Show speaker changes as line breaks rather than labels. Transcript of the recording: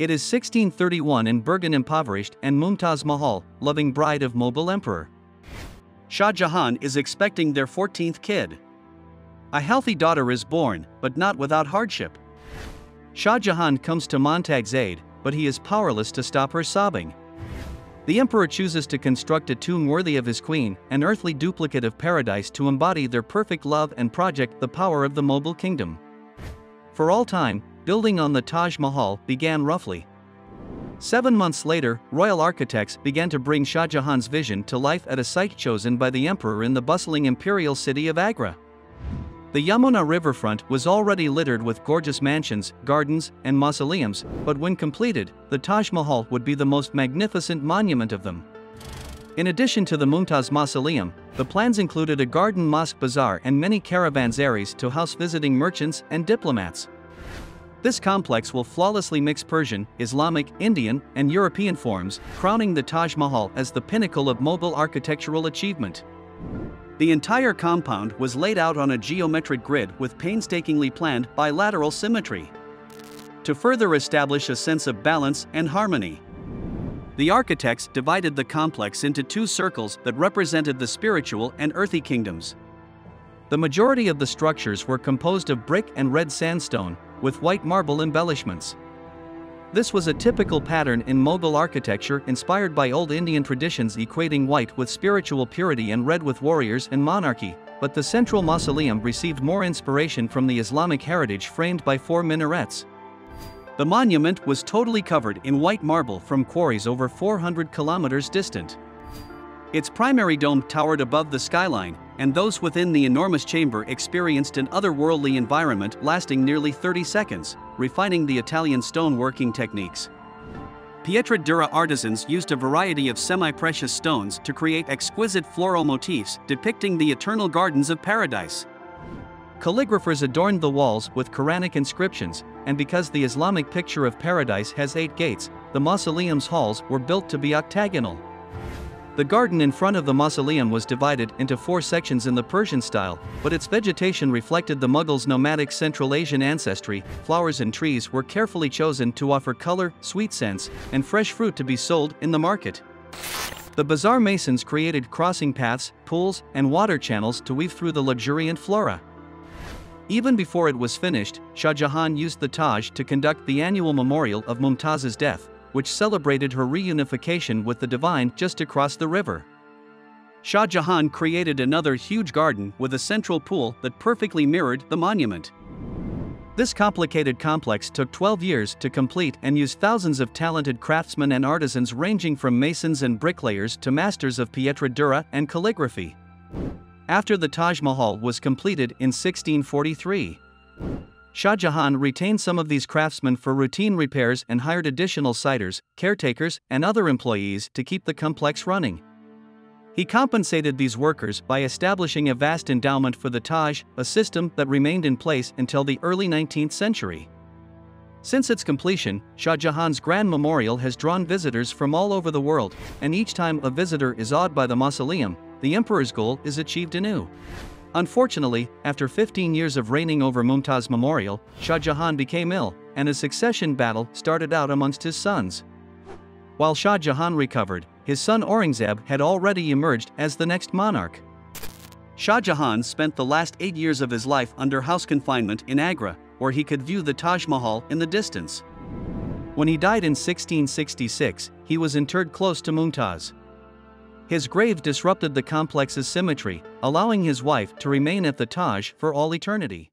It is 1631 in Bergen impoverished and Mumtaz Mahal, loving bride of Mughal emperor Shah Jahan is expecting their 14th kid. A healthy daughter is born, but not without hardship. Shah Jahan comes to Mumtaz's aid, but he is powerless to stop her sobbing. The emperor chooses to construct a tomb worthy of his queen, an earthly duplicate of paradise to embody their perfect love and project the power of the Mughal kingdom. For all time, building on the Taj Mahal began roughly 7 months later. Royal architects began to bring Shah Jahan's vision to life at a site chosen by the emperor in the bustling imperial city of Agra. The Yamuna riverfront was already littered with gorgeous mansions, gardens, and mausoleums, but when completed, the Taj Mahal would be the most magnificent monument of them. In addition to the Mumtaz Mausoleum, the plans included a garden mosque bazaar and many caravansaries to house visiting merchants and diplomats. This complex will flawlessly mix Persian, Islamic, Indian, and European forms, crowning the Taj Mahal as the pinnacle of Mughal architectural achievement. The entire compound was laid out on a geometric grid with painstakingly planned bilateral symmetry to further establish a sense of balance and harmony. The architects divided the complex into 2 circles that represented the spiritual and earthy kingdoms. The majority of the structures were composed of brick and red sandstone, with white marble embellishments. This was a typical pattern in Mughal architecture, inspired by old Indian traditions equating white with spiritual purity and red with warriors and monarchy, but the central mausoleum received more inspiration from the Islamic heritage framed by 4 minarets. The monument was totally covered in white marble from quarries over 400 kilometers distant. Its primary dome towered above the skyline, and those within the enormous chamber experienced an otherworldly environment lasting nearly 30 seconds, refining the Italian stone-working techniques. Pietra dura artisans used a variety of semi-precious stones to create exquisite floral motifs depicting the eternal gardens of paradise. Calligraphers adorned the walls with Quranic inscriptions, and because the Islamic picture of paradise has 8 gates, the mausoleum's halls were built to be octagonal. The garden in front of the mausoleum was divided into 4 sections in the Persian style, but its vegetation reflected the Mughals' nomadic Central Asian ancestry. Flowers and trees were carefully chosen to offer color, sweet scents, and fresh fruit to be sold in the market. The bazaar masons created crossing paths, pools, and water channels to weave through the luxuriant flora. Even before it was finished, Shah Jahan used the Taj to conduct the annual memorial of Mumtaz's death, which celebrated her reunification with the divine just across the river. Shah Jahan created another huge garden with a central pool that perfectly mirrored the monument. This complicated complex took 12 years to complete and used thousands of talented craftsmen and artisans ranging from masons and bricklayers to masters of pietra dura and calligraphy. After the Taj Mahal was completed in 1643, Shah Jahan retained some of these craftsmen for routine repairs and hired additional siders, caretakers, and other employees to keep the complex running. He compensated these workers by establishing a vast endowment for the Taj, a system that remained in place until the early 19th century. Since its completion, Shah Jahan's Grand Memorial has drawn visitors from all over the world, and each time a visitor is awed by the mausoleum, the emperor's goal is achieved anew. Unfortunately, after 15 years of reigning over Mumtaz Memorial, Shah Jahan became ill, and a succession battle started out amongst his sons. While Shah Jahan recovered, his son Aurangzeb had already emerged as the next monarch. Shah Jahan spent the last 8 years of his life under house confinement in Agra, where he could view the Taj Mahal in the distance. When he died in 1666, he was interred close to Mumtaz. His grave disrupted the complex's symmetry, allowing his wife to remain at the Taj for all eternity.